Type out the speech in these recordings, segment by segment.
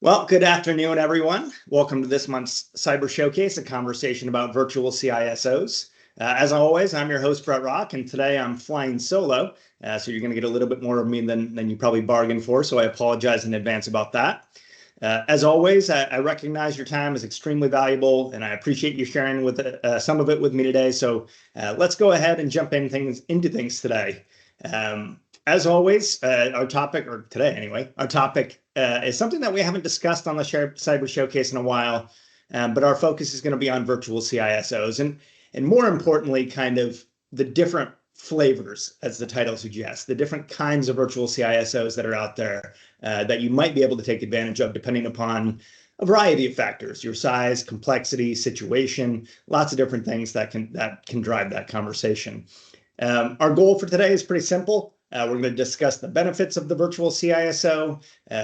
Well, good afternoon, everyone. Welcome to this month's Cyber Showcase, a conversation about virtual CISOs. As always, I'm your host, Brett Rock, and today I'm flying solo, so you're going to get a little bit more of me than you probably bargained for, so I apologize in advance about that. As always, I recognize your time is extremely valuable, and I appreciate you sharing with some of it with me today, so let's go ahead and jump into things today. As always, our topic is something that we haven't discussed on the Cyber Showcase in a while, but our focus is going to be on virtual CISOs and more importantly, kind of the different flavors, as the title suggests, the different kinds of virtual CISOs that are out there that you might be able to take advantage of depending upon a variety of factors, your size, complexity, situation, lots of different things that can drive that conversation. Our goal for today is pretty simple. We're going to discuss the benefits of the virtual CISO,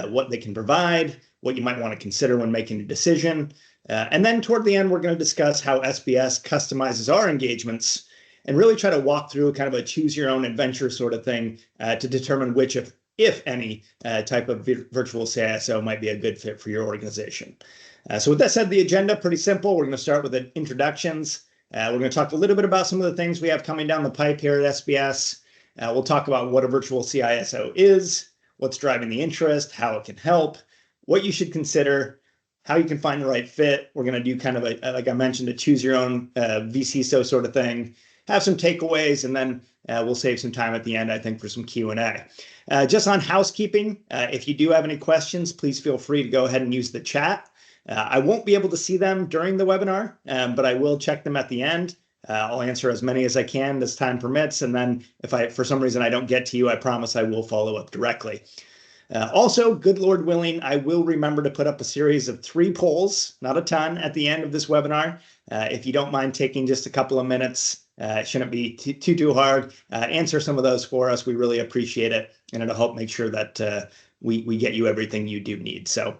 what they can provide, what you might want to consider when making a decision. And then toward the end, we're going to discuss how SBS customizes our engagements and really try to walk through kind of a choose your own adventure sort of thing to determine which, if any, type of virtual CISO might be a good fit for your organization. So with that said, the agenda, pretty simple. We're going to start with the introductions. We're going to talk a little bit about some of the things we have coming down the pipe here at SBS. We'll talk about what a virtual CISO is, what's driving the interest, how it can help, what you should consider, how you can find the right fit. We're going to do kind of like I mentioned, a choose your own vCISO sort of thing, have some takeaways, and then we'll save some time at the end, I think, for some Q&A. Just on housekeeping, if you do have any questions, please feel free to go ahead and use the chat. I won't be able to see them during the webinar, but I will check them at the end. I'll answer as many as I can as time permits. And then if for some reason I don't get to you, I promise I will follow up directly. Also, good Lord willing, I will remember to put up a series of 3 polls, not a ton, at the end of this webinar. If you don't mind taking just a couple of minutes, it shouldn't be too hard. Answer some of those for us. We really appreciate it. And it'll help make sure that we get you everything you do need. So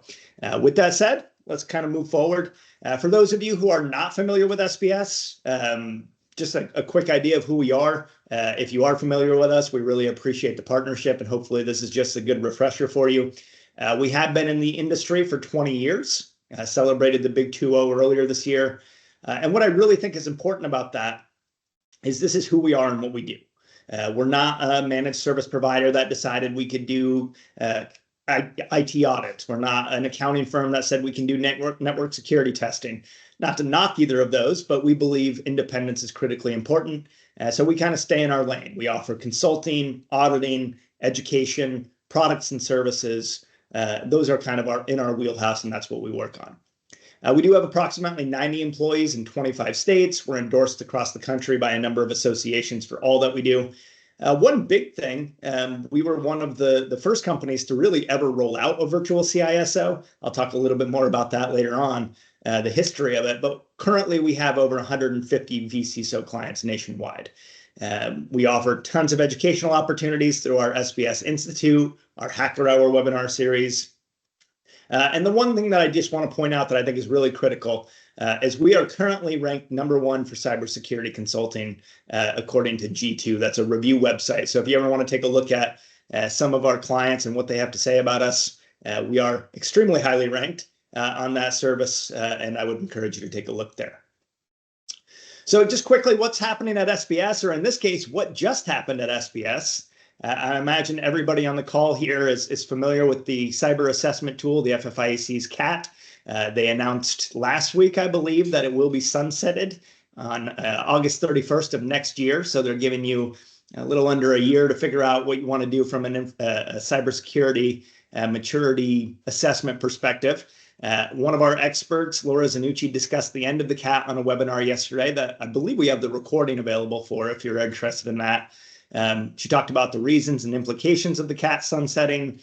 with that said, let's kind of move forward. For those of you who are not familiar with SBS, just a quick idea of who we are. If you are familiar with us, we really appreciate the partnership, and hopefully this is just a good refresher for you. We have been in the industry for 20 years, celebrated the big 2-0 earlier this year. And what I really think is important about that is this is who we are and what we do. We're not a managed service provider that decided we could do IT audits. We're not an accounting firm that said we can do network security testing. Not to knock either of those, but we believe independence is critically important. So we kind of stay in our lane. We offer consulting, auditing, education, products and services. Those are kind of in our wheelhouse, and that's what we work on. We do have approximately 90 employees in 25 states. We're endorsed across the country by a number of associations for all that we do. One big thing, we were one of the first companies to really ever roll out a virtual CISO. I'll talk a little bit more about that later on, the history of it. But currently, we have over 150 vCISO clients nationwide. We offer tons of educational opportunities through our SBS Institute, our Hacker Hour webinar series. And the one thing that I just want to point out that I think is really critical is we are currently ranked #1 for cybersecurity consulting, according to G2. That's a review website. So if you ever want to take a look at some of our clients and what they have to say about us, we are extremely highly ranked on that service, and I would encourage you to take a look there. So just quickly, what's happening at SBS, or in this case, what just happened at SBS? I imagine everybody on the call here is familiar with the cyber assessment tool, the FFIEC's CAT. They announced last week, I believe, that it will be sunsetted on August 31st of next year. So they're giving you a little under a year to figure out what you want to do from a cybersecurity maturity assessment perspective. One of our experts, Laura Zanucci, discussed the end of the CAT on a webinar yesterday that I believe we have the recording available for if you're interested in that. She talked about the reasons and implications of the CAT sunsetting,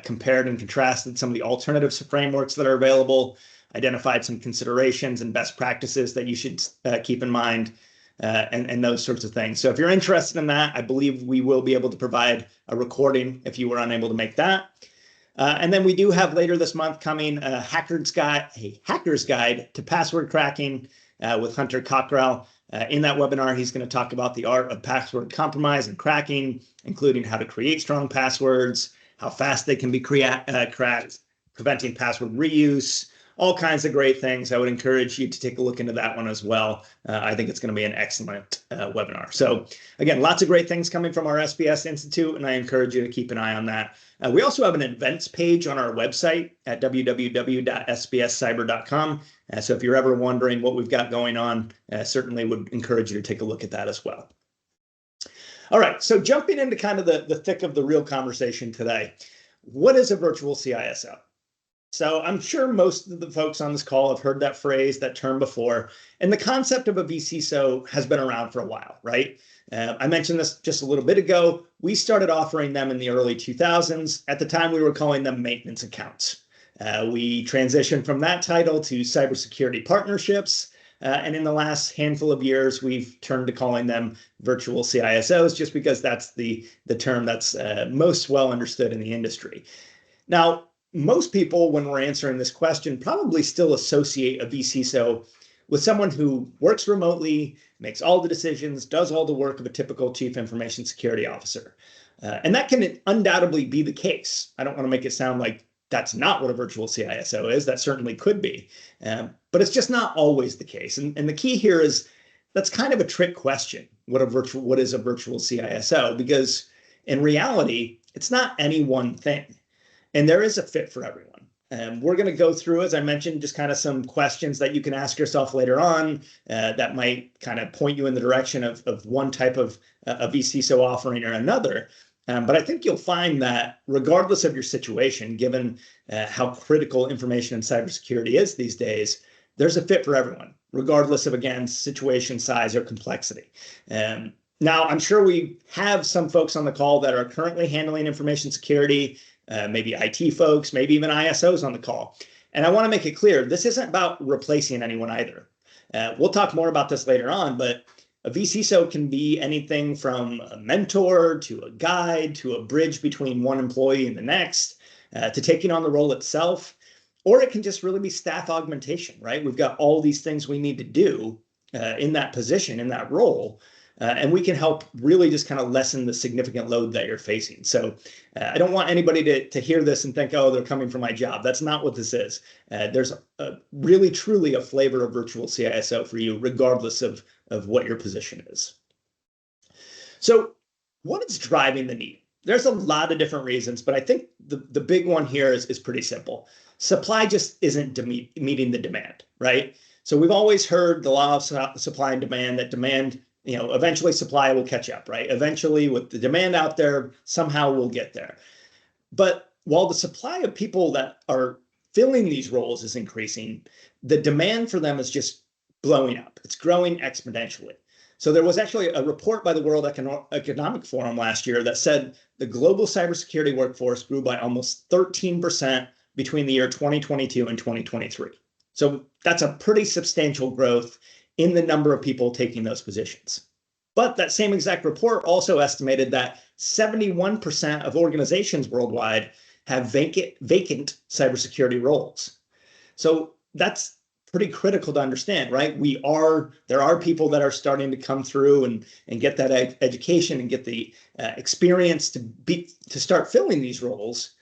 compared and contrasted some of the alternative frameworks that are available, identified some considerations and best practices that you should keep in mind, and those sorts of things. So if you're interested in that, I believe we will be able to provide a recording if you were unable to make that. And then we do have later this month coming a hacker's guide to password cracking with Hunter Cockrell. In that webinar, he's going to talk about the art of password compromise and cracking, including how to create strong passwords, how fast they can be cracked, preventing password reuse, all kinds of great things. I would encourage you to take a look into that one as well. I think it's going to be an excellent webinar. So again, lots of great things coming from our SBS Institute, and I encourage you to keep an eye on that. We also have an events page on our website at www.sbscyber.com. So if you're ever wondering what we've got going on, certainly would encourage you to take a look at that as well. All right, so jumping into kind of the thick of the real conversation today, what is a virtual CISO? So I'm sure most of the folks on this call have heard that phrase, that term before, and the concept of a vCISO has been around for a while, right? I mentioned this just a little bit ago. We started offering them in the early 2000s. At the time, we were calling them maintenance accounts. We transitioned from that title to cybersecurity partnerships. And in the last handful of years, we've turned to calling them virtual CISOs just because that's the term that's most well understood in the industry. Now, most people, when we're answering this question, probably still associate a vCISO with someone who works remotely, makes all the decisions, does all the work of a typical chief information security officer. And that can undoubtedly be the case. I don't want to make it sound like that's not what a virtual CISO is. That certainly could be. But it's just not always the case. And the key here is that's kind of a trick question. What is a virtual CISO? Because in reality, it's not any one thing. And there is a fit for everyone. We're going to go through, as I mentioned, just kind of some questions that you can ask yourself later on that might kind of point you in the direction of one type of a vCISO offering or another. But I think you'll find that regardless of your situation, given how critical information and cybersecurity is these days, there's a fit for everyone, regardless of, again, situation, size, or complexity. Now, I'm sure we have some folks on the call that are currently handling information security, maybe IT folks, maybe even ISOs on the call. And I want to make it clear, this isn't about replacing anyone either. We'll talk more about this later on, but a vCISO can be anything from a mentor to a guide to a bridge between one employee and the next, to taking on the role itself, or it can just really be staff augmentation, right? We've got all these things we need to do in that position, in that role. And we can help really just kind of lessen the significant load that you're facing. So I don't want anybody to hear this and think, oh, they're coming for my job. That's not what this is. There's really, truly a flavor of virtual CISO for you, regardless of what your position is. So what is driving the need? There's a lot of different reasons, but I think the big one here is pretty simple. Supply just isn't meeting the demand, right? So we've always heard the law of supply and demand, that demand, eventually supply will catch up, right? Eventually, with the demand out there, somehow we'll get there. But while the supply of people that are filling these roles is increasing, the demand for them is just blowing up. It's growing exponentially. So there was actually a report by the World Economic Forum last year that said the global cybersecurity workforce grew by almost 13% between the year 2022 and 2023. So that's a pretty substantial growth in the number of people taking those positions. But that same exact report also estimated that 71% of organizations worldwide have vacant cybersecurity roles. So that's pretty critical to understand, right? There are people that are starting to come through and get that education and get the experience to start filling these roles.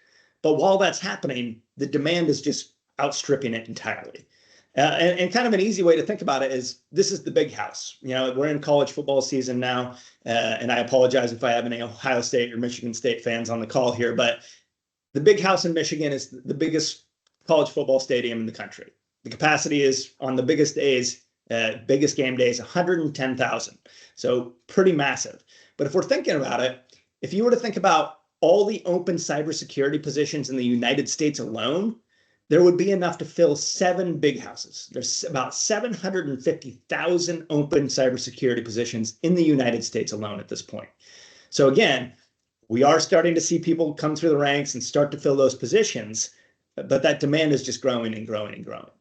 But while that's happening, the demand is just outstripping it entirely. And kind of an easy way to think about it is this is the big house. We're in college football season now, and I apologize if I have any Ohio State or Michigan State fans on the call here, but the big house in Michigan is the biggest college football stadium in the country. The capacity is on the biggest days, biggest game days, 110,000. So pretty massive. But if we're thinking about it, if you were to think about all the open cybersecurity positions in the United States alone, there would be enough to fill 7 big houses. There's about 750,000 open cybersecurity positions in the United States alone at this point. So again, we are starting to see people come through the ranks and start to fill those positions, but that demand is just growing and growing and growing.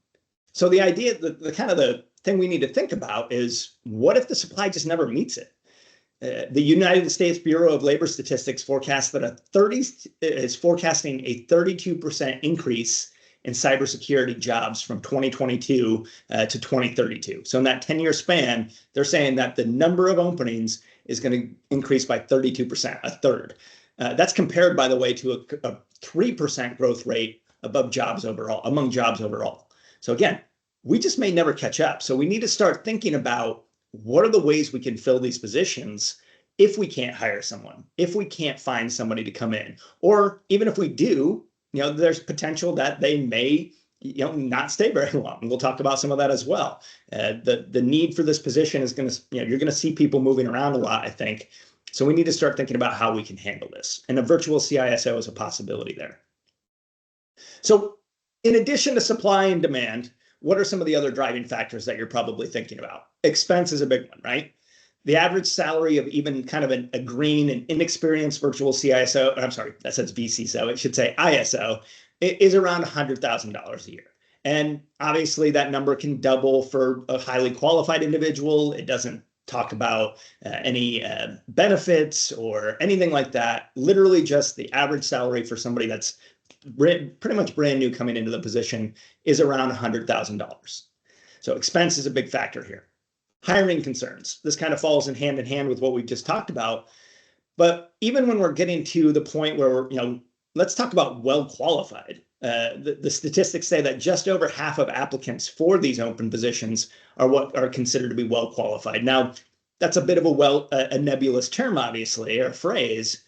So the idea, the kind of the thing we need to think about is, what if the supply just never meets it? The United States Bureau of Labor Statistics forecasts that is forecasting a 32% increase in cybersecurity jobs from 2022 to 2032. So in that 10-year span, they're saying that the number of openings is going to increase by 32%, a third. That's compared, by the way, to a 3% growth rate above jobs overall, among jobs overall. So again, we just may never catch up. So we need to start thinking about what are the ways we can fill these positions if we can't hire someone, if we can't find somebody to come in, or even if we do, there's potential that they may, not stay very long. We'll talk about some of that as well. The need for this position is going to, you're going to see people moving around a lot, I think. So we need to start thinking about how we can handle this. And a virtual CISO is a possibility there. So in addition to supply and demand, what are some of the other driving factors that you're probably thinking about? Expense is a big one, right? The average salary of even kind of a green and inexperienced virtual CISO, I'm sorry, that says vCISO, it should say ISO, it is around $100,000 a year. And obviously that number can double for a highly qualified individual. It doesn't talk about any benefits or anything like that. Literally just the average salary for somebody that's pretty much brand new coming into the position is around $100,000. So expense is a big factor here. Hiring concerns. This kind of falls in hand with what we just talked about. But even when we're getting to the point where we're, let's talk about well qualified. The statistics say that just over half of applicants for these open positions are what are considered to be well qualified. Now, that's a bit of a nebulous term, obviously, or phrase,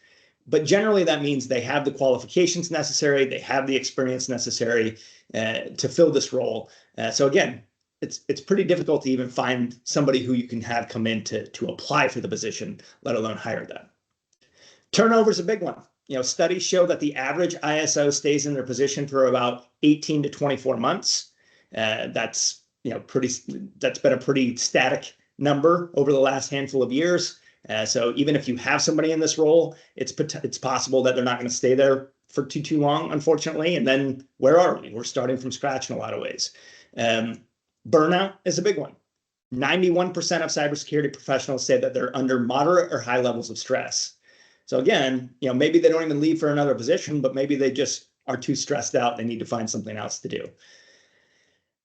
but generally that means they have the qualifications necessary, they have the experience necessary to fill this role. So again, it's pretty difficult to even find somebody who you can have come in to apply for the position, let alone hire them. Turnover is a big one. Studies show that the average ISO stays in their position for about 18 to 24 months. That's been a pretty static number over the last handful of years. So even if you have somebody in this role, it's possible that they're not going to stay there for too long, unfortunately. And then where are we? We're starting from scratch in a lot of ways. Burnout is a big one. 91% of cybersecurity professionals say that they're under moderate or high levels of stress. So again, maybe they don't even leave for another position, but maybe they just are too stressed out. They need to find something else to do.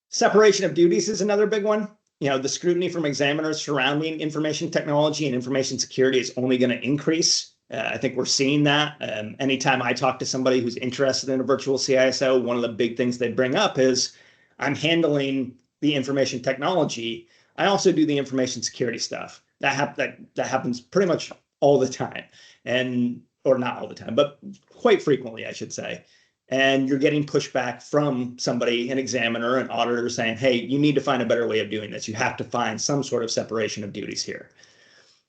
Separation of duties is another big one. The scrutiny from examiners surrounding information technology and information security is only going to increase. I think we're seeing that. Anytime I talk to somebody who's interested in a virtual CISO, one of the big things they bring up is, I'm handling the information technology. I also do the information security stuff. That happens pretty much all the time, or not all the time, but quite frequently, I should say. And you're getting pushback from somebody, an examiner, an auditor, saying, hey, you need to find a better way of doing this. You have to find some sort of separation of duties here.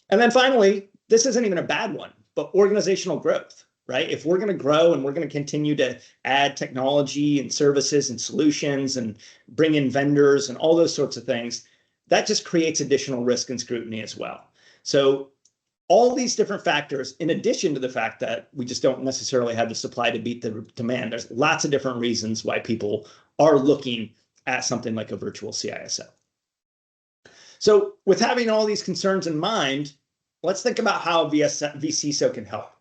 And then finally, this isn't even a bad one, but organizational growth, right? If we're going to grow and we're going to continue to add technology and services and solutions and bring in vendors and all those sorts of things, that just creates additional risk and scrutiny as well. So all these different factors, in addition to the fact that we just don't necessarily have the supply to beat the demand, there's lots of different reasons why people are looking at something like a virtual CISO. So with having all these concerns in mind, let's think about how vCISO can help.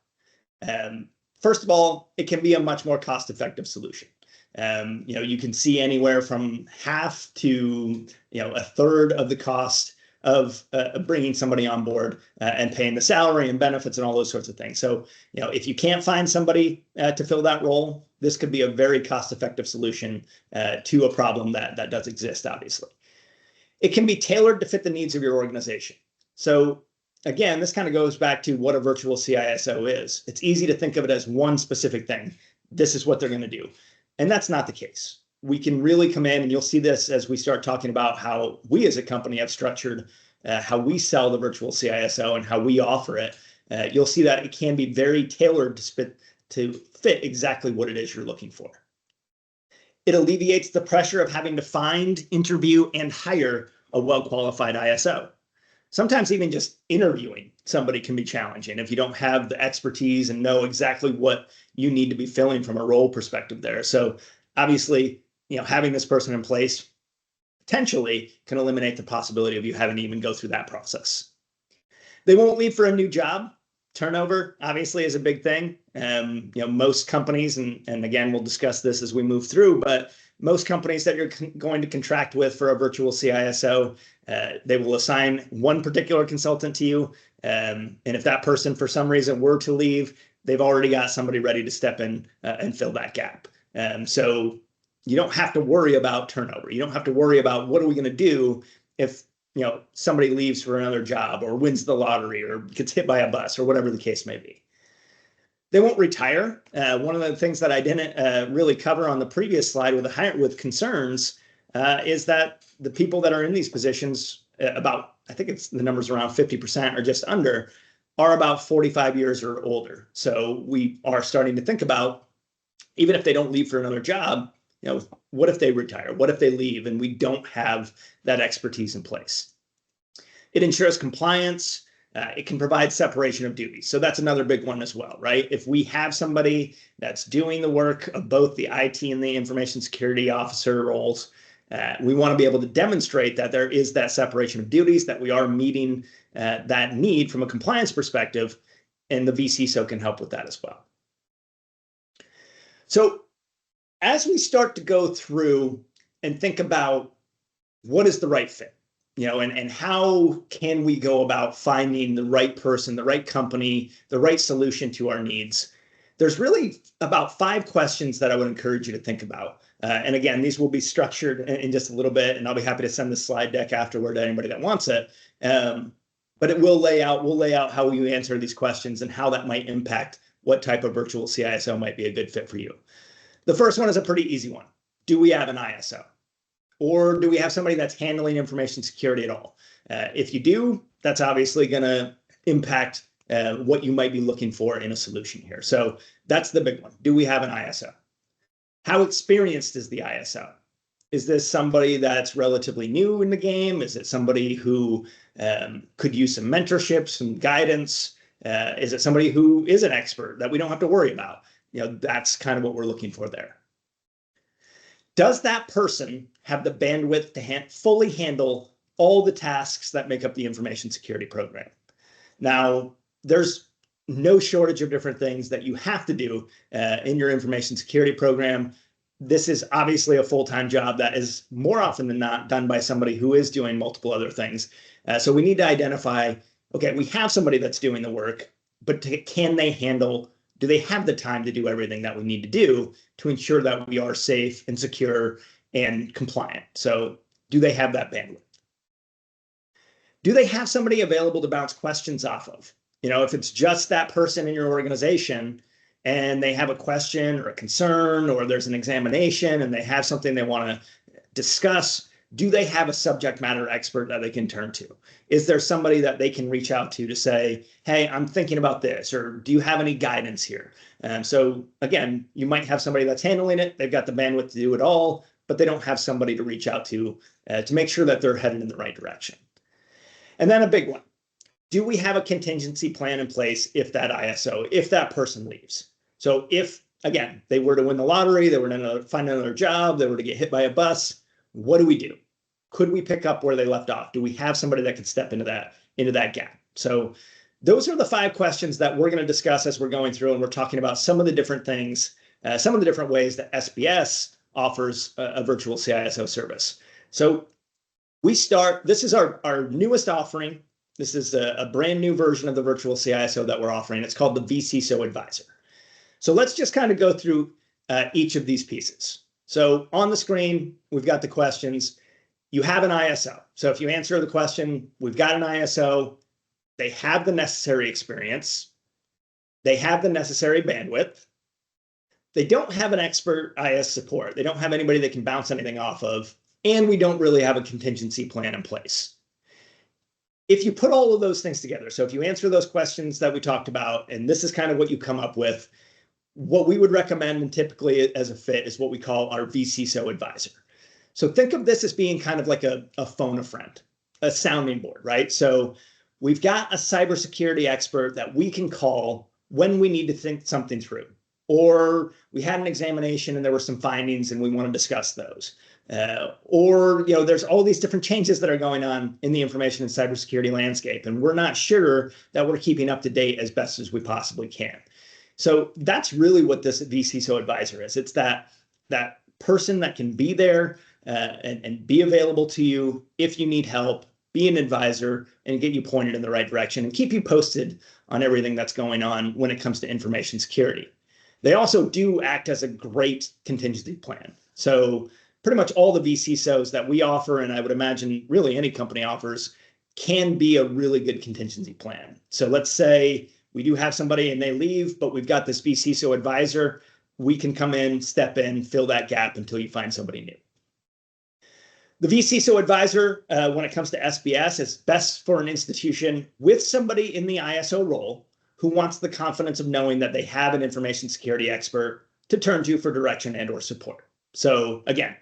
First of all, it can be a much more cost-effective solution. You can see anywhere from half to a third of the cost of bringing somebody on board and paying the salary and benefits and all those sorts of things. So if you can't find somebody to fill that role, this could be a very cost-effective solution to a problem that does exist, obviously. It can be tailored to fit the needs of your organization. So again, this kind of goes back to what a virtual CISO is. It's easy to think of it as one specific thing. This is what they're going to do. And that's not the case. We can really come in, and you'll see this as we start talking about how we as a company have structured how we sell the virtual CISO and how we offer it. You'll see that it can be very tailored to fit exactly what it is you're looking for. It alleviates the pressure of having to find, interview, and hire a well-qualified ISO. Sometimes even just interviewing somebody can be challenging if you don't have the expertise and know exactly what you need to be filling from a role perspective there. So obviously, having this person in place potentially can eliminate the possibility of you having to even go through that process. They won't leave for a new job. Turnover obviously is a big thing. Most companies, and again, we'll discuss this as we move through, but most companies that you're going to contract with for a virtual CISO, they will assign one particular consultant to you. And if that person, for some reason, were to leave, they've already got somebody ready to step in and fill that gap. So you don't have to worry about turnover. You don't have to worry about what are we going to do if somebody leaves for another job or wins the lottery or gets hit by a bus or whatever the case may be. They won't retire. One of the things that I didn't really cover on the previous slide with concerns is that the people that are in these positions, I think it's the numbers around 50% or just under, are about 45 years or older. So we are starting to think about, even if they don't leave for another job, what if they retire? What if they leave and we don't have that expertise in place? It ensures compliance. It can provide separation of duties. So that's another big one as well, right? If we have somebody that's doing the work of both the IT and the information security officer roles, we want to be able to demonstrate that there is that separation of duties, that we are meeting that need from a compliance perspective, and the vCISO can help with that as well. So as we start to go through and think about what is the right fit, and how can we go about finding the right person, the right company, the right solution to our needs, there's really about 5 questions that I would encourage you to think about. And again, these will be structured in just a little bit, and I'll be happy to send the slide deck afterward to anybody that wants it. But it will lay out how you answer these questions and how that might impact what type of virtual CISO might be a good fit for you. The first one is a pretty easy one. Do we have an ISO? Or do we have somebody that's handling information security at all? If you do, that's obviously going to impact what you might be looking for in a solution here. So that's the big one. Do we have an ISO? How experienced is the ISO? Is this somebody that's relatively new in the game? Is it somebody who could use some mentorship, some guidance? Is it somebody who is an expert that we don't have to worry about? That's kind of what we're looking for there. Does that person have the bandwidth to fully handle all the tasks that make up the information security program? Now, there's no shortage of different things that you have to do in your information security program. This is obviously a full-time job that is more often than not done by somebody who is doing multiple other things. So we need to identify, okay, we have somebody that's doing the work, but do they have the time to do everything that we need to do to ensure that we are safe and secure and compliant? So do they have that bandwidth? Do they have somebody available to bounce questions off of? If it's just that person in your organization and they have a question or a concern, or there's an examination and they have something they want to discuss, do they have a subject matter expert that they can turn to? Is there somebody that they can reach out to say, hey, I'm thinking about this, or do you have any guidance here? So again, you might have somebody that's handling it. They've got the bandwidth to do it all, but they don't have somebody to reach out to make sure that they're headed in the right direction. And then a big one. Do we have a contingency plan in place if that person leaves? So if, again, they were to win the lottery, they were to find another job, they were to get hit by a bus, what do we do? Could we pick up where they left off? Do we have somebody that can step into that gap? So those are the 5 questions that we're going to discuss as we're going through, and we're talking about some of the different things, some of the different ways that SBS offers a virtual CISO service. So this is our newest offering. This is a brand new version of the virtual CISO that we're offering. It's called the vCISO Advisor. So let's just kind of go through each of these pieces. So on the screen, we've got the questions. You have an ISO. So if you answer the question, we've got an ISO. They have the necessary experience. They have the necessary bandwidth. They don't have an expert IS support. They don't have anybody that can bounce anything off of. And we don't really have a contingency plan in place. If you put all of those things together, so if you answer those questions that we talked about, and this is kind of what you come up with, what we would recommend, and typically as a fit, is what we call our vCISO advisor. So think of this as being kind of like a phone a friend, a sounding board, right? So we've got a cybersecurity expert that we can call when we need to think something through, or we had an examination and there were some findings and we want to discuss those. Or there's all these different changes that are going on in the information and cybersecurity landscape, and we're not sure that we're keeping up to date as best as we possibly can. So that's really what this vCISO advisor is. It's that person that can be there and be available to you if you need help, be an advisor, and get you pointed in the right direction and keep you posted on everything that's going on when it comes to information security. They also do act as a great contingency plan. So pretty much all the vCISOs that we offer, and I would imagine really any company offers, can be a really good contingency plan. So let's say we do have somebody and they leave, but we've got this vCISO advisor. We can come in, step in, fill that gap until you find somebody new. The vCISO advisor, when it comes to SBS, is best for an institution with somebody in the ISO role who wants the confidence of knowing that they have an information security expert to turn to for direction and or support. So again,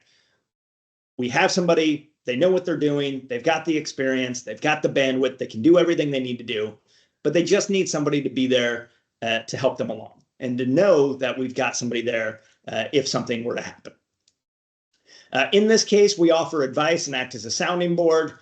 we have somebody, they know what they're doing, they've got the experience, they've got the bandwidth, they can do everything they need to do, but they just need somebody to be there to help them along and to know that we've got somebody there if something were to happen. In this case, we offer advice and act as a sounding board.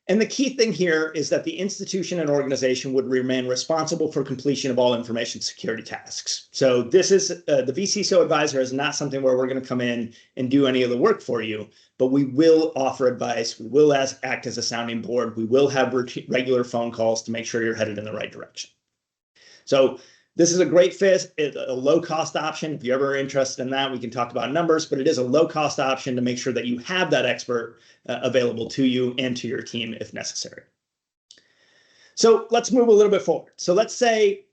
And the key thing here is that the institution and organization would remain responsible for completion of all information security tasks. So this is the vCISO advisor is not something where we're going to come in and do any of the work for you, but we will offer advice. We will act as a sounding board. We will have regular phone calls to make sure you're headed in the right direction. So this is a great fit, a low-cost option. If you're ever interested in that, we can talk about numbers, but it is a low-cost option to make sure that you have that expert available to you and to your team if necessary. So let's move a little bit forward. So let's say,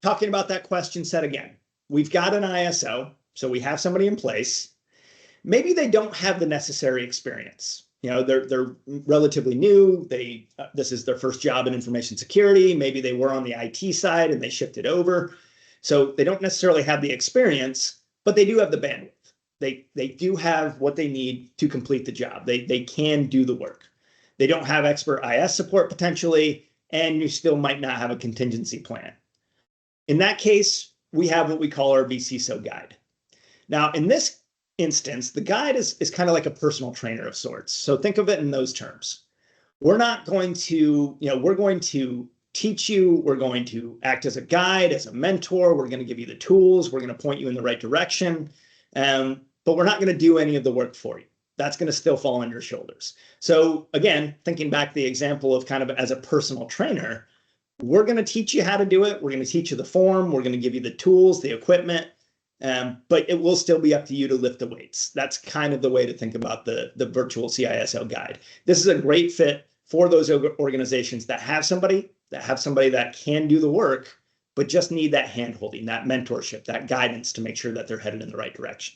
talking about that question set again, we've got an ISO, so we have somebody in place. Maybe they don't have the necessary experience. You know, they're relatively new. This is their first job in information security. Maybe they were on the IT side and they shifted over. So they don't necessarily have the experience, but they do have the bandwidth. They do have what they need to complete the job. They can do the work. They don't have expert IS support potentially, and you still might not have a contingency plan. In that case, we have what we call our vCISO guide. Now, in this instance, the guide is kind of like a personal trainer of sorts. So think of it in those terms. We're not going to, we're going to teach you, we're going to act as a guide, as a mentor, we're going to give you the tools, we're going to point you in the right direction, but we're not going to do any of the work for you. That's going to still fall on your shoulders. So again, thinking back the example of kind of as a personal trainer, we're going to teach you how to do it. We're going to teach you the form. We're going to give you the tools, the equipment, but it will still be up to you to lift the weights. That's kind of the way to think about the virtual CISO guide. This is a great fit for those organizations that have somebody that can do the work, but just need that handholding, that mentorship, that guidance to make sure that they're headed in the right direction.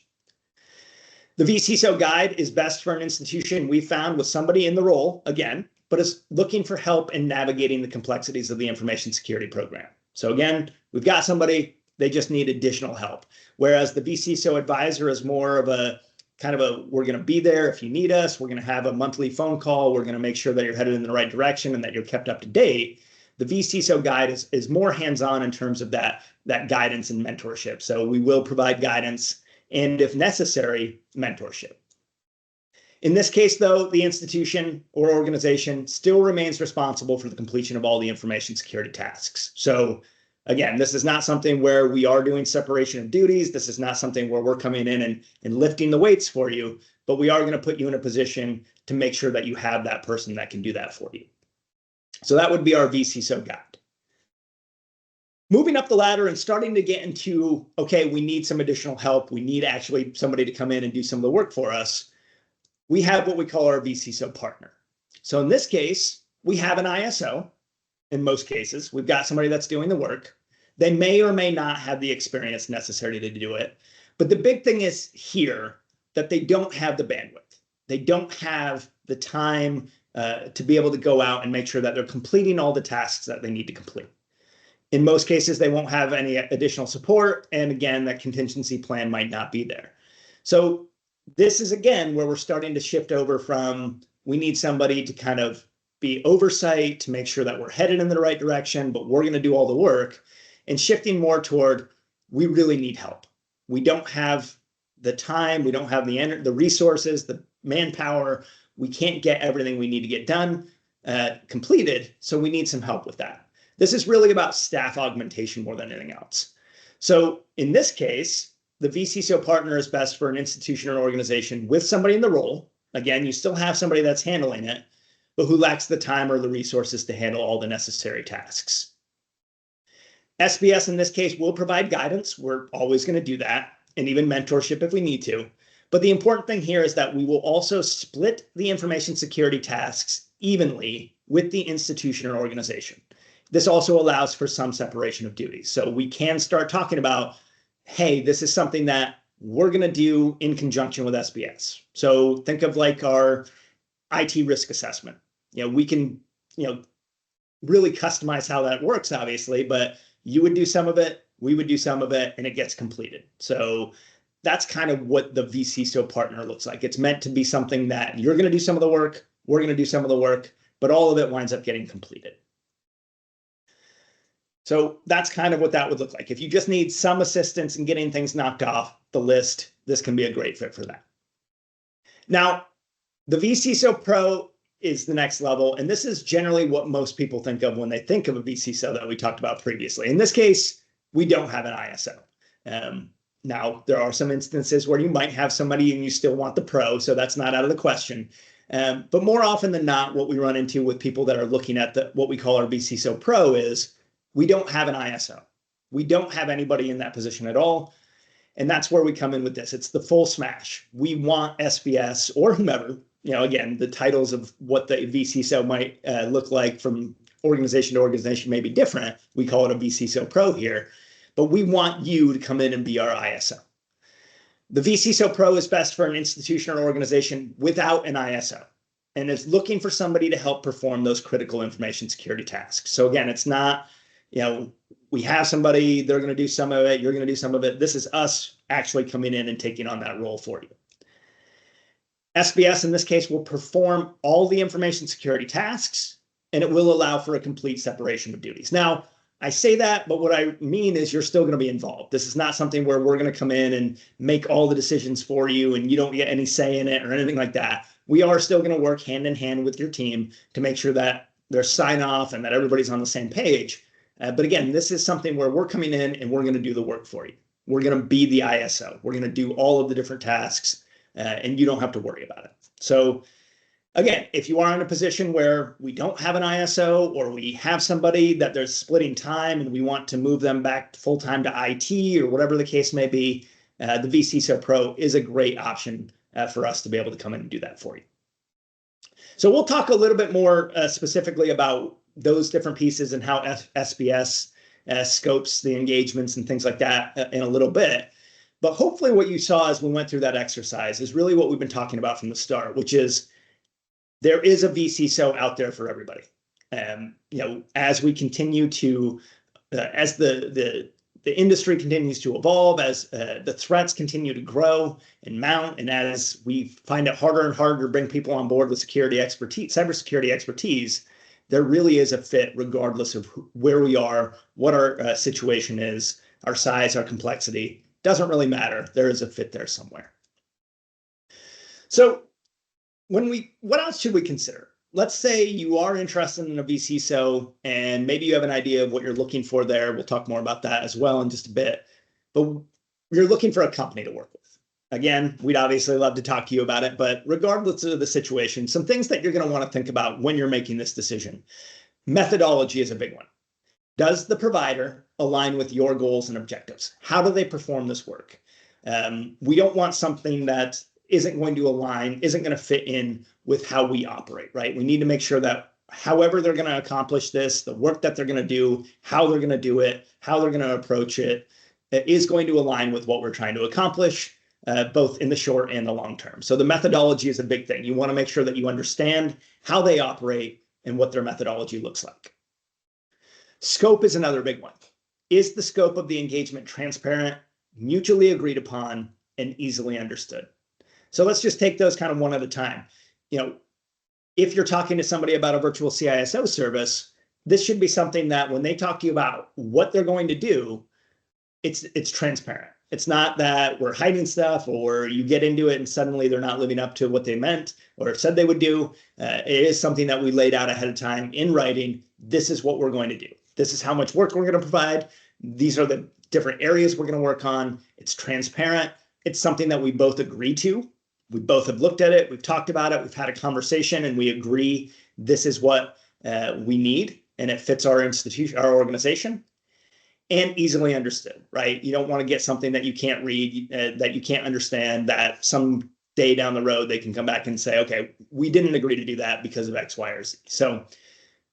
The vCISO guide is best for an institution we found with somebody in the role, again, but is looking for help in navigating the complexities of the information security program. So again, we've got somebody, they just need additional help. Whereas the vCISO advisor is more of a kind of a, we're going to be there if you need us. We're going to have a monthly phone call. We're going to make sure that you're headed in the right direction and that you're kept up to date. The vCISO guide is more hands-on in terms of that guidance and mentorship. So we will provide guidance and, if necessary, mentorship. In this case, though, the institution or organization still remains responsible for the completion of all the information security tasks. So again, this is not something where we are doing separation of duties. This is not something where we're coming in and lifting the weights for you, but we are going to put you in a position to make sure that you have that person that can do that for you. So that would be our vCISO guide. Moving up the ladder and starting to get into, okay, we need some additional help. We need actually somebody to come in and do some of the work for us. We have what we call our vCISO partner. So in this case, we have an ISO. In most cases, we've got somebody that's doing the work. They may or may not have the experience necessary to do it. But the big thing is here that they don't have the bandwidth. They don't have the time to be able to go out and make sure that they're completing all the tasks that they need to complete. In most cases, they won't have any additional support. And again, that contingency plan might not be there. So this is, again, where we're starting to shift over from we need somebody to kind of be oversight to make sure that we're headed in the right direction, but we're going to do all the work, and shifting more toward we really need help. We don't have the time, we don't have the resources, the manpower. We can't get everything we need to get done, completed, so we need some help with that. This is really about staff augmentation more than anything else. So in this case, the vCISO partner is best for an institution or organization with somebody in the role. Again, you still have somebody that's handling it, but who lacks the time or the resources to handle all the necessary tasks. SBS in this case will provide guidance. We're always going to do that, and even mentorship if we need to. But the important thing here is that we will also split the information security tasks evenly with the institution or organization. This also allows for some separation of duties. So we can start talking about, hey, this is something that we're going to do in conjunction with SBS. So think of like our IT risk assessment. We can, really customize how that works, obviously, but you would do some of it, we would do some of it, and it gets completed. So that's kind of what the vCISO partner looks like. It's meant to be something that you're going to do some of the work, we're going to do some of the work, but all of it winds up getting completed. So that's kind of what that would look like. If you just need some assistance in getting things knocked off the list, this can be a great fit for that. Now, the vCISO Pro is the next level, and this is generally what most people think of when they think of a vCISO that we talked about previously. In this case, we don't have an ISO. Now, there are some instances where you might have somebody and you still want the Pro, so that's not out of the question. But more often than not, what we run into with people that are looking at what we call our vCISO Pro is we don't have an ISO. We don't have anybody in that position at all. And that's where we come in with this. It's the full smash. We want SBS or whomever, again, the titles of what the vCISO might look like from organization to organization may be different. We call it a vCISO Pro here, but we want you to come in and be our ISO. The vCISO Pro is best for an institution or organization without an ISO and is looking for somebody to help perform those critical information security tasks. So again, it's not, we have somebody, they're going to do some of it, you're going to do some of it. This is us actually coming in and taking on that role for you. SBS in this case will perform all the information security tasks, and it will allow for a complete separation of duties. Now, I say that, but what I mean is you're still going to be involved. This is not something where we're going to come in and make all the decisions for you and you don't get any say in it or anything like that. We are still going to work hand in hand with your team to make sure that there's sign off and that everybody's on the same page. But again, this is something where we're coming in and we're going to do the work for you. We're going to be the ISO. We're going to do all of the different tasks, and you don't have to worry about it. So again, if you are in a position where we don't have an ISO or we have somebody that there's splitting time and we want to move them back full-time to IT or whatever the case may be, the vCISO Pro is a great option for us to be able to come in and do that for you. So we'll talk a little bit more specifically about those different pieces and how SBS scopes the engagements and things like that in a little bit. But hopefully what you saw as we went through that exercise is really what we've been talking about from the start, which is there is a vCISO out there for everybody. As we continue to, as the industry continues to evolve, as the threats continue to grow and mount, and as we find it harder and harder to bring people on board with security expertise, cybersecurity expertise, there really is a fit regardless of where we are, what our situation is, our size, our complexity. Doesn't really matter. There is a fit there somewhere. So what else should we consider? Let's say you are interested in a vCISO and maybe you have an idea of what you're looking for there. We'll talk more about that as well in just a bit. But you're looking for a company to work with. Again, we'd obviously love to talk to you about it, but regardless of the situation, some things that you're going to want to think about when you're making this decision. Methodology is a big one. Does the provider align with your goals and objectives? How do they perform this work? We don't want something that isn't going to align, isn't going to fit in with how we operate, right? We need to make sure that however they're going to accomplish this, the work that they're going to do, how they're going to do it, how they're going to approach it, is going to align with what we're trying to accomplish, both in the short and the long term. So the methodology is a big thing. You want to make sure that you understand how they operate and what their methodology looks like. Scope is another big one. Is the scope of the engagement transparent, mutually agreed upon, and easily understood? So let's just take those kind of one at a time. If you're talking to somebody about a virtual CISO service, this should be something that when they talk to you about what they're going to do, it's transparent. It's not that we're hiding stuff or you get into it and suddenly they're not living up to what they meant or said they would do. It is something that we laid out ahead of time in writing. This is what we're going to do. This is how much work we're going to provide. These are the different areas we're going to work on. It's transparent. It's something that we both agree to. We both have looked at it. We've talked about it. We've had a conversation and we agree this is what we need and it fits our institution, our organization. and easily understood, right? You don't want to get something that you can't read, that you can't understand, that some day down the road, they can come back and say, okay, we didn't agree to do that because of X, Y, or Z. So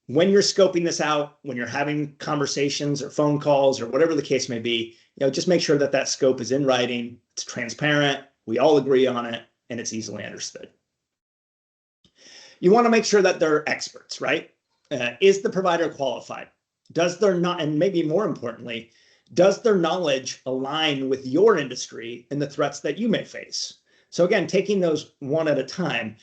when you're scoping this out, when you're having conversations or phone calls or whatever the case may be, just make sure that that scope is in writing, it's transparent, we all agree on it, and it's easily understood. You want to make sure that they're experts, right? Is the provider qualified? Does their not, and maybe more importantly, does their knowledge align with your industry and the threats that you may face? So again, taking those one at a time,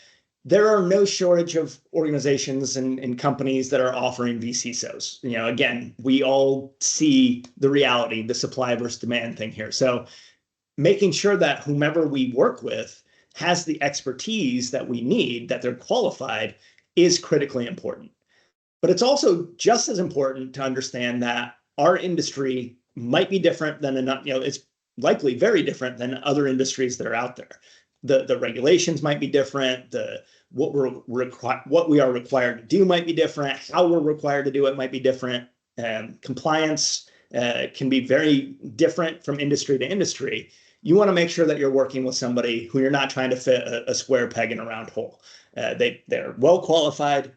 there are no shortage of organizations and companies that are offering vCISOs. Again, we all see the reality, the supply versus demand thing here. So making sure that whomever we work with has the expertise that we need, that they're qualified, is critically important. But it's also just as important to understand that our industry might be different than it's likely very different than other industries that are out there. The regulations might be different. What we are required to do might be different. How we're required to do it might be different. Compliance can be very different from industry to industry. You want to make sure that you're working with somebody who you're not trying to fit a square peg in a round hole. They're well qualified,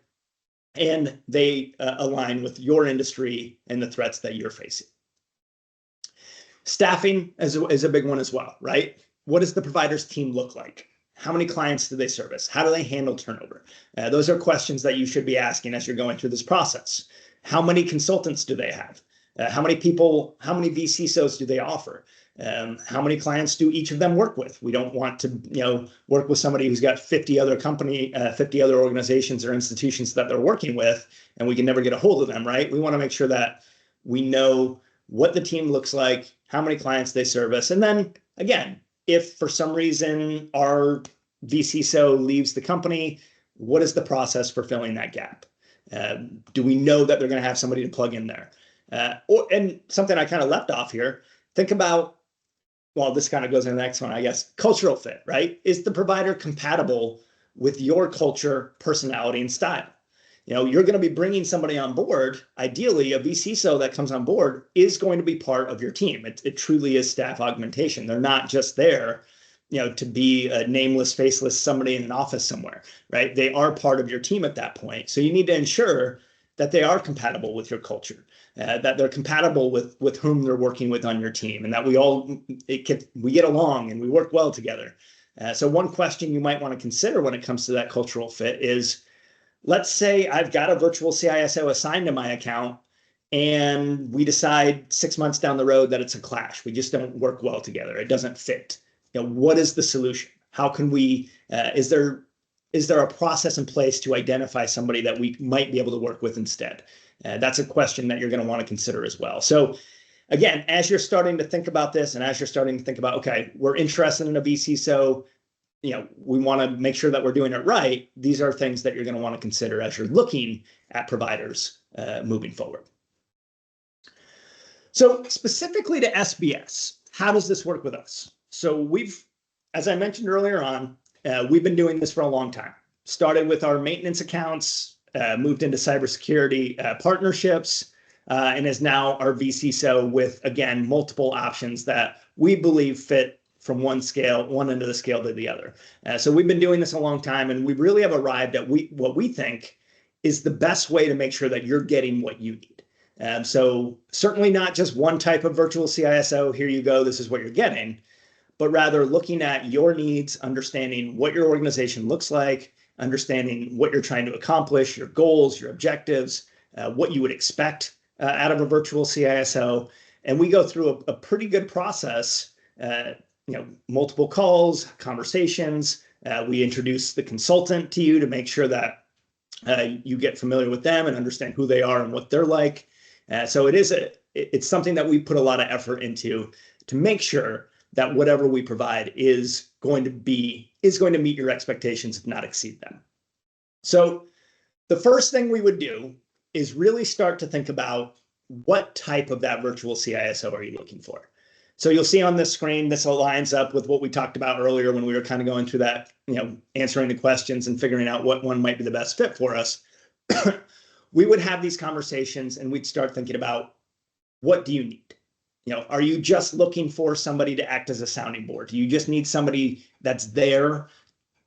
and they align with your industry and the threats that you're facing. Staffing is a big one as well, right? What does the provider's team look like? How many clients do they service? How do they handle turnover? Those are questions that you should be asking as you're going through this process. How many consultants do they have? How many vCISOs do they offer? How many clients do each of them work with? We don't want to, work with somebody who's got 50 other organizations or institutions that they're working with, and we can never get a hold of them, right? We want to make sure that we know what the team looks like, how many clients they service, and then again, if for some reason our vCISO leaves the company, what is the process for filling that gap? Do we know that they're going to have somebody to plug in there? And something I kind of left off here, think about, well, this kind of goes in the next one, I guess, cultural fit, right? Is the provider compatible with your culture, personality, and style? You're going to be bringing somebody on board. Ideally, a vCISO that comes on board is going to be part of your team. It truly is staff augmentation. They're not just there, to be a nameless, faceless somebody in an office somewhere, right? They are part of your team at that point. So you need to ensure that they are compatible with your culture, that they're compatible with whom they're working with on your team, and that we get along and we work well together. So one question you might want to consider when it comes to that cultural fit is, let's say I've got a virtual CISO assigned to my account, and we decide 6 months down the road that it's a clash. We just don't work well together. It doesn't fit. What is the solution? How can we, is there a process in place to identify somebody that we might be able to work with instead? That's a question that you're going to want to consider as well. So again, as you're starting to think about this, and as you're starting to think about, okay, we're interested in a vCISO, we want to make sure that we're doing it right. These are things that you're going to want to consider as you're looking at providers moving forward. So specifically to SBS, how does this work with us? So as I mentioned earlier on, we've been doing this for a long time. Started with our maintenance accounts, moved into cybersecurity partnerships, and is now our vCISO with, again, multiple options that we believe fit from one end of the scale to the other. So we've been doing this a long time, and we really have arrived at what we think is the best way to make sure that you're getting what you need. So certainly not just one type of virtual CISO, here you go, this is what you're getting, but rather looking at your needs, understanding what your organization looks like, understanding what you're trying to accomplish, your goals, your objectives, what you would expect out of a virtual CISO. And we go through a pretty good process, multiple calls, conversations. We introduce the consultant to you to make sure that you get familiar with them and understand who they are and what they're like. So it's something that we put a lot of effort into to make sure that whatever we provide is going to meet your expectations, if not exceed them. So the first thing we would do is really start to think about what type of that virtual CISO are you looking for. So you'll see on this screen, this aligns up with what we talked about earlier when we were kind of going through that, answering the questions and figuring out what one might be the best fit for us. We would have these conversations and we'd start thinking about what do you need? Are you just looking for somebody to act as a sounding board? Do you just need somebody that's there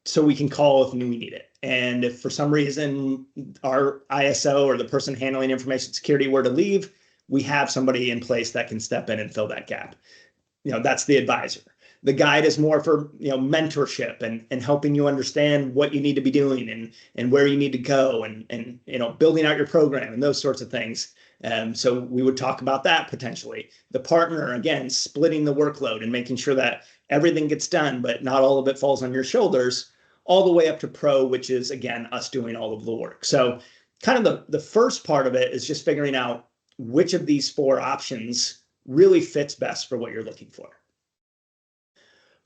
so we can call if we need it? And if for some reason our ISO or the person handling information security were to leave, we have somebody in place that can step in and fill that gap. That's the advisor. The guide is more for mentorship and helping you understand what you need to be doing and where you need to go and building out your program and those sorts of things. So we would talk about that potentially. The partner, again, splitting the workload and making sure that everything gets done, but not all of it falls on your shoulders, all the way up to pro, which is, again, us doing all of the work. So kind of the first part of it is just figuring out which of these 4 options really fits best for what you're looking for.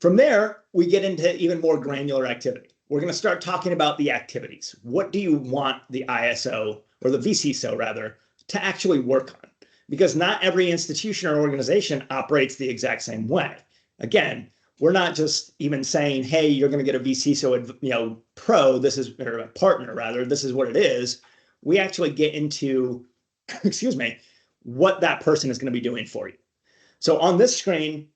From there, we get into even more granular activity. We're going to start talking about the activities. What do you want the ISO, or the vCISO rather, to actually work on? Because not every institution or organization operates the exact same way. Again, we're not just even saying, hey, you're going to get a vCISO, pro, this is, or a partner rather, this is what it is. We actually get into, excuse me, what that person is going to be doing for you. So on this screen,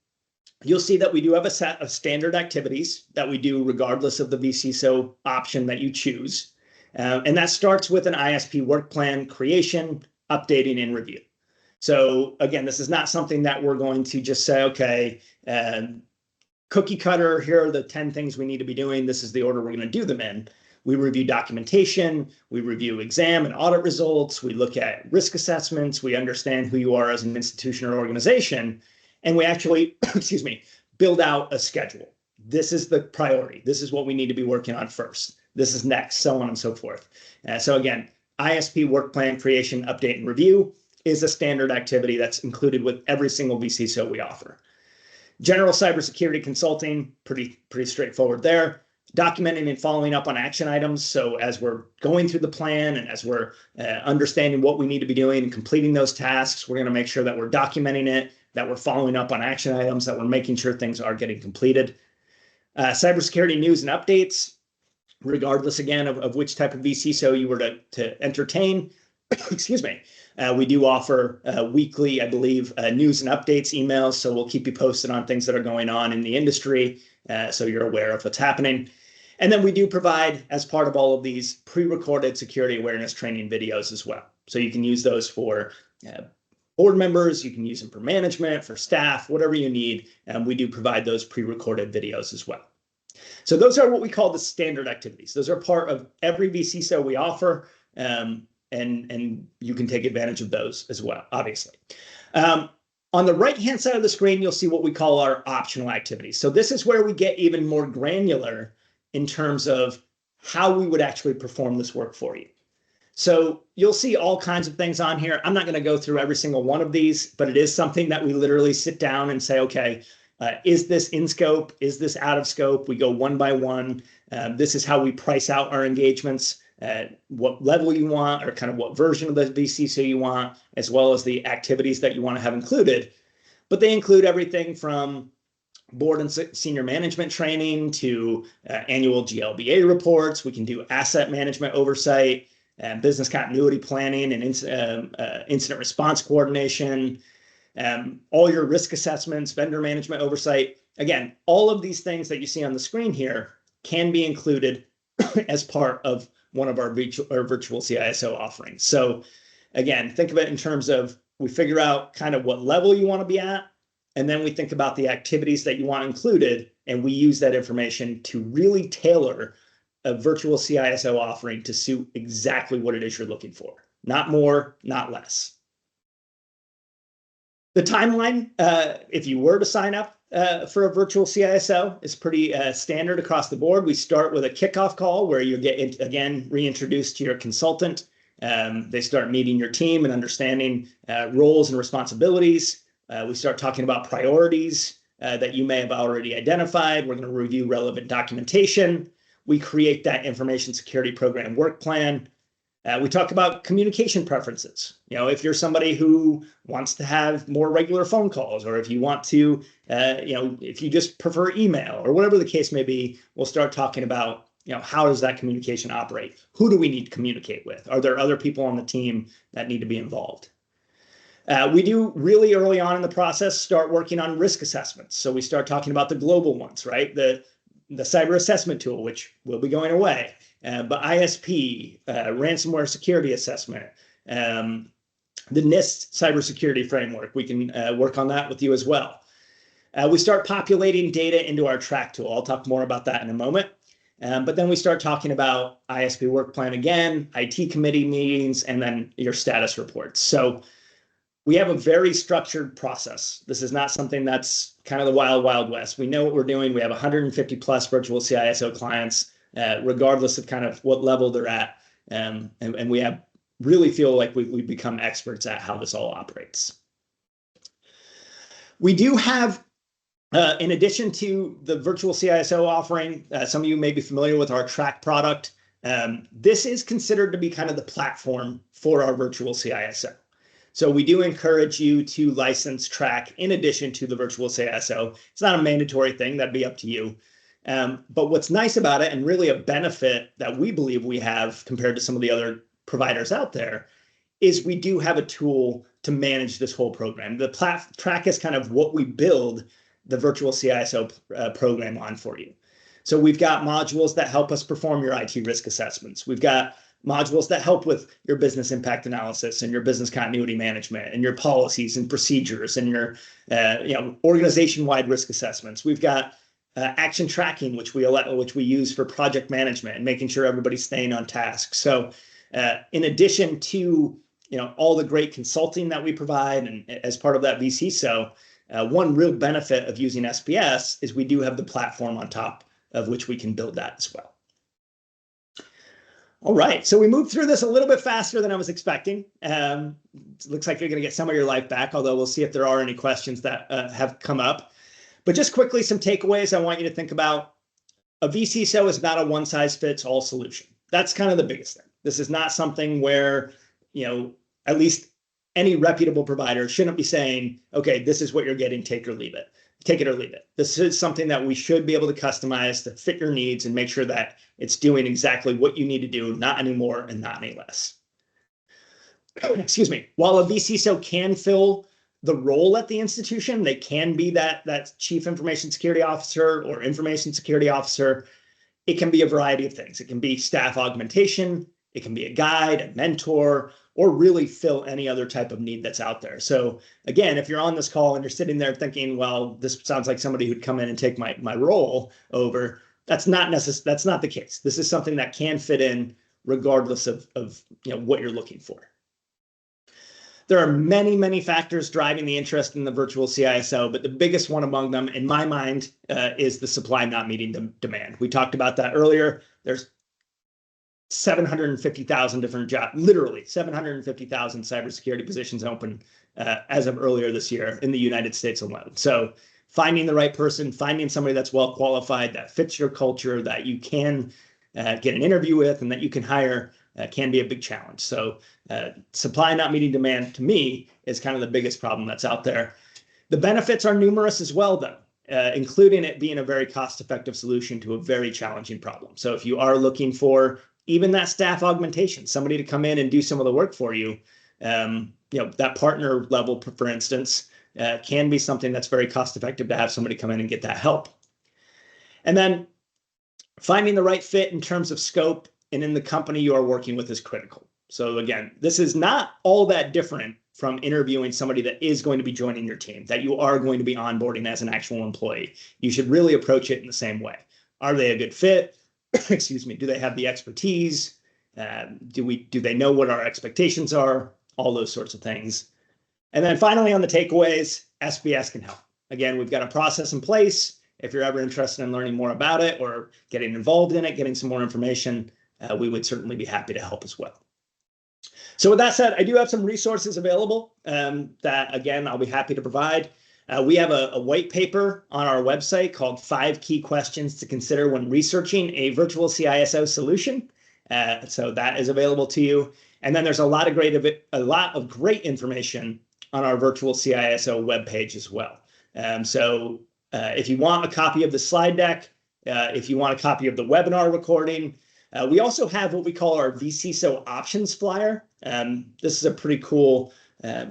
you'll see that we do have a set of standard activities that we do regardless of the vCISO option that you choose. And that starts with an ISP work plan creation, updating, and review. So again, this is not something that we're going to just say, okay, cookie cutter, here are the 10 things we need to be doing. This is the order we're going to do them in. We review documentation, we review exam and audit results, we look at risk assessments, we understand who you are as an institution or organization, and we actually, excuse me, build out a schedule. This is the priority. This is what we need to be working on first. This is next, so on and so forth. So again, ISP work plan creation, update, and review is a standard activity that's included with every single vCISO we offer. General cybersecurity consulting, pretty straightforward there. Documenting and following up on action items. So as we're going through the plan and as we're understanding what we need to be doing and completing those tasks, we're going to make sure that we're documenting it, that we're following up on action items, that we're making sure things are getting completed. Cybersecurity news and updates, regardless again of which type of vCISO you were to entertain. Excuse me. We do offer weekly, I believe, news and updates emails. So we'll keep you posted on things that are going on in the industry, so you're aware of what's happening. And then we do provide, as part of all of these, pre-recorded security awareness training videos as well. So you can use those for board members, you can use them for management, for staff, whatever you need. And we do provide those pre-recorded videos as well. So those are what we call the standard activities. Those are part of every vCISO we offer. And you can take advantage of those as well, obviously. On the right-hand side of the screen, you'll see what we call our optional activities. So this is where we get even more granular in terms of how we would actually perform this work for you. So you'll see all kinds of things on here. I'm not going to go through every single one of these, but it is something that we literally sit down and say, okay, is this in scope? Is this out of scope? We go one by one. This is how we price out our engagements. What level you want, or kind of what version of the vCISO you want, as well as the activities that you want to have included. But they include everything from board and senior management training to annual GLBA reports. We can do asset management oversight, business continuity planning, and incident response coordination, all your risk assessments, vendor management oversight. Again, all of these things that you see on the screen here can be included as part of one of our virtual CISO offerings. So again, think of it in terms of we figure out kind of what level you want to be at, and then we think about the activities that you want included, and we use that information to really tailor a virtual CISO offering to suit exactly what it is you're looking for. Not more, not less. The timeline, if you were to sign up for a virtual CISO, is pretty standard across the board. We start with a kickoff call where you get, again, reintroduced to your consultant. They start meeting your team and understanding roles and responsibilities. We start talking about priorities that you may have already identified. We're going to review relevant documentation. We create that information security program work plan. We talk about communication preferences. If you're somebody who wants to have more regular phone calls, or if you want to, if you just prefer email or whatever the case may be, we'll start talking about, how does that communication operate? Who do we need to communicate with? Are there other people on the team that need to be involved? We do really early on in the process start working on risk assessments. So we start talking about the global ones, right? The cyber assessment tool, which will be going away, but ISP, ransomware security assessment, the NIST cybersecurity framework. We can work on that with you as well. We start populating data into our track tool. I'll talk more about that in a moment. But then we start talking about ISP work plan again, IT committee meetings, and then your status reports. So we have a very structured process. This is not something that's kind of the wild, wild west. We know what we're doing. We have 150 plus virtual CISO clients, regardless of kind of what level they're at. And we have really feel like we've become experts at how this all operates. We do have, in addition to the virtual CISO offering, some of you may be familiar with our Track product. This is considered to be kind of the platform for our virtual CISO. So we do encourage you to license Track in addition to the virtual CISO. It's not a mandatory thing, that'd be up to you. But what's nice about it, and really a benefit that we believe we have compared to some of the other providers out there, is we do have a tool to manage this whole program. The Track is kind of what we build the virtual CISO program on for you. So we've got modules that help us perform your IT risk assessments. We've got modules that help with your business impact analysis and your business continuity management and your policies and procedures and your organization-wide risk assessments. We've got action tracking, which we use for project management and making sure everybody's staying on task. So in addition to all the great consulting that we provide, and as part of that vCISO, one real benefit of using SPS is we do have the platform on top of which we can build that as well. All right, so we moved through this a little bit faster than I was expecting. Looks like you're going to get some of your life back, although we'll see if there are any questions that have come up. But just quickly, some takeaways I want you to think about. A vCISO is not a one-size-fits-all solution. That's kind of the biggest thing. This is not something where, at least any reputable provider shouldn't be saying, okay, this is what you're getting, take it or leave it. Take it or leave it. This is something that we should be able to customize to fit your needs and make sure that it's doing exactly what you need to do, not any more and not any less. Excuse me. While a vCISO can fill the role at the institution, they can be that chief information security officer or information security officer. It can be a variety of things. It can be staff augmentation. It can be a guide, a mentor, or really fill any other type of need that's out there. So again, if you're on this call and you're sitting there thinking, well, this sounds like somebody who'd come in and take my role over, that's not the case. This is something that can fit in regardless of what you're looking for. There are many, many factors driving the interest in the virtual CISO, but the biggest one among them, in my mind, is the supply not meeting the demand. We talked about that earlier. There's 750,000 different jobs, literally 750,000 cybersecurity positions open as of earlier this year in the United States alone. So finding the right person, finding somebody that's well qualified, that fits your culture, that you can get an interview with and that you can hire can be a big challenge. So supply not meeting demand, to me, is kind of the biggest problem that's out there. The benefits are numerous as well, though. Including it being a very cost-effective solution to a very challenging problem. So if you are looking for even that staff augmentation, somebody to come in and do some of the work for you, that partner level, for instance, can be something that's very cost-effective to have somebody come in and get that help. And then finding the right fit in terms of scope and in the company you are working with is critical. So again, this is not all that different from interviewing somebody that is going to be joining your team, that you are going to be onboarding as an actual employee. You should really approach it in the same way. Are they a good fit? Excuse me. Do they have the expertise? Do they know what our expectations are? All those sorts of things. And then finally, on the takeaways, SPS can help. Again, we've got a process in place. If you're ever interested in learning more about it or getting involved in it, getting some more information, we would certainly be happy to help as well. So with that said, I do have some resources available that, again, I'll be happy to provide. We have a white paper on our website called 5 Key Questions to Consider When Researching a Virtual CISO Solution. So that is available to you. And then there's a lot of great information on our Virtual CISO webpage as well. So if you want a copy of the slide deck, if you want a copy of the webinar recording, we also have what we call our vCISO options flyer. This is a pretty cool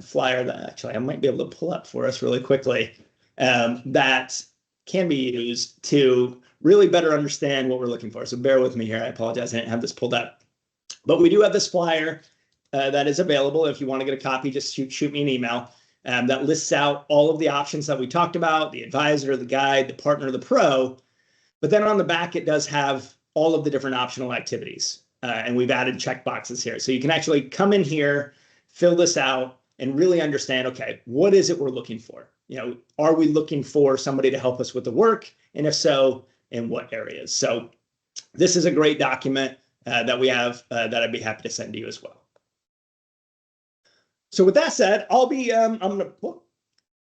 flyer that actually I might be able to pull up for us really quickly that can be used to really better understand what we're looking for. So bear with me here. I apologize, I didn't have this pulled up. But we do have this flyer that is available. If you want to get a copy, just shoot me an email that lists out all of the options that we talked about, the advisor, the guide, the partner, the pro. But then on the back, it does have all of the different optional activities. And we've added checkboxes here. So you can actually come in here, fill this out, and really understand, okay, what is it we're looking for? Are we looking for somebody to help us with the work? And if so, in what areas? So this is a great document that we have that I'd be happy to send to you as well. So with that said, I'm going to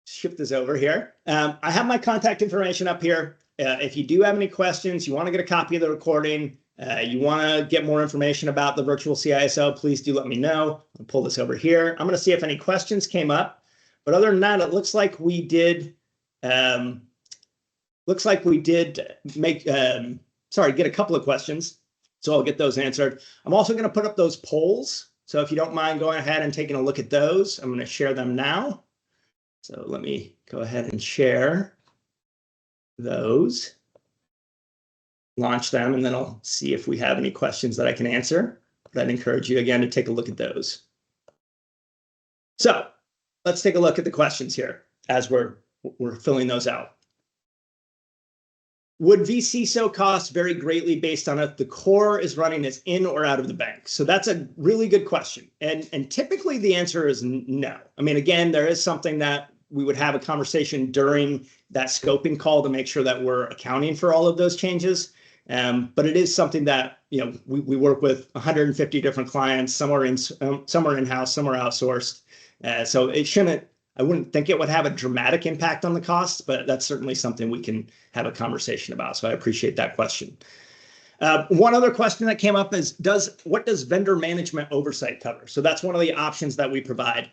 shift this over here. I have my contact information up here. If you do have any questions, you want to get a copy of the recording, you want to get more information about the virtual CISO, please do let me know. I'll pull this over here. I'm going to see if any questions came up. But other than that, it looks like we did get a couple of questions. So I'll get those answered. I'm also going to put up those polls. So if you don't mind going ahead and taking a look at those, I'm going to share them now. So let me go ahead and share those, launch them, and then I'll see if we have any questions that I can answer. But I'd encourage you again to take a look at those. So let's take a look at the questions here as we're filling those out. Would vCISO cost vary greatly based on if the core is running as in or out of the bank? So that's a really good question. And typically the answer is no. I mean, again, there is something that we would have a conversation during that scoping call to make sure that we're accounting for all of those changes. But it is something that, we work with 150 different clients. Some are in-house, some are outsourced. So I wouldn't think it would have a dramatic impact on the costs, but that's certainly something we can have a conversation about. So I appreciate that question. One other question that came up is, what does vendor management oversight cover? So that's one of the options that we provide.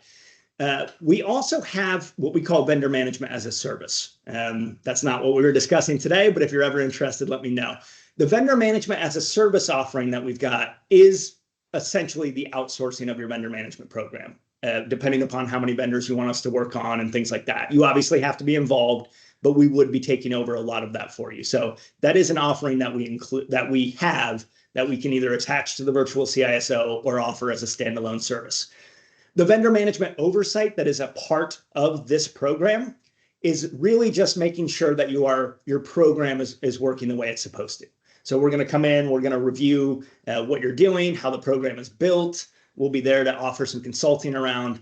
We also have what we call vendor management as a service. That's not what we were discussing today, but if you're ever interested, let me know. The vendor management as a service offering that we've got is essentially the outsourcing of your vendor management program. Depending upon how many vendors you want us to work on and things like that. You obviously have to be involved, but we would be taking over a lot of that for you. So that is an offering that we can either attach to the virtual CISO or offer as a standalone service. The vendor management oversight that is a part of this program is really just making sure that your program is working the way it's supposed to. So we're going to come in, we're going to review what you're doing, how the program is built. We'll be there to offer some consulting around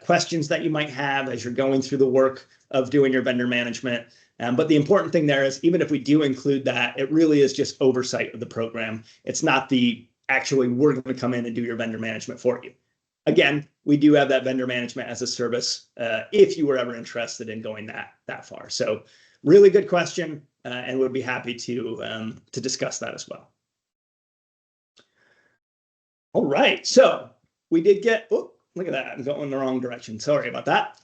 questions that you might have as you're going through the work of doing your vendor management. But the important thing there is, even if we do include that, it really is just oversight of the program. It's not we're going to come in and do your vendor management for you. Again, we do have that vendor management as a service if you were ever interested in going that far. So really good question, and would be happy to discuss that as well. All right, so we did get, look at that, I'm going in the wrong direction. Sorry about that.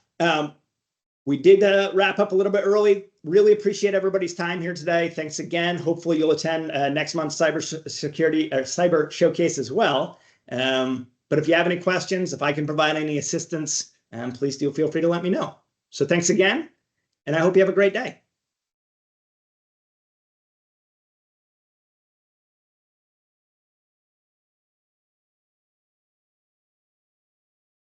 We did wrap up a little bit early. Really appreciate everybody's time here today. Thanks again. Hopefully you'll attend next month's cyber showcase as well. But if you have any questions, if I can provide any assistance, please do feel free to let me know. So thanks again, and I hope you have a great day.